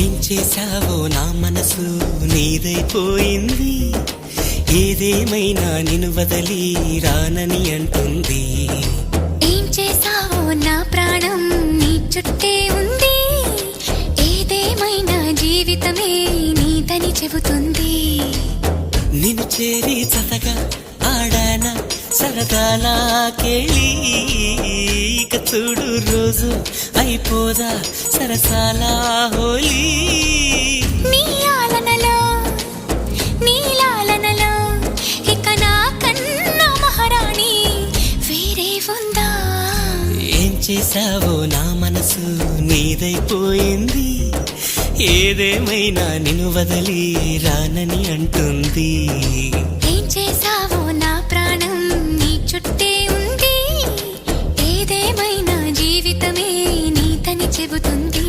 ఏం చేశావో నా మనసు నీదైపోయింది, ఏదేమైనా నిన్ను వదలి రానని అంటుంది. ఏం చేశావో నా ప్రాణం నీ చుట్టే ఉంది, ఏదేమైనా జీవితమే నీదని చెబుతుంది. నిన్ను చేరి చతగా ఆడాన సరదాలా కేళి, ఇక చూడు రోజు అయిపోదా సరసాల హోలీ. నీ ఆలనలో నీ లాలనలో ఇక నా కన్నా మహారాణి వేరే ఉందా? ఏం చేశావో నా మనసు నీదైపోయింది, ఏదేమైనా నిన్ను వదలి రానని అంటుంది. ఏం చేశావో నా ప్రాణం నీ చుట్టే ఉంది, ఏదేమైనా జీవితమే నీతని చెబుతుంది.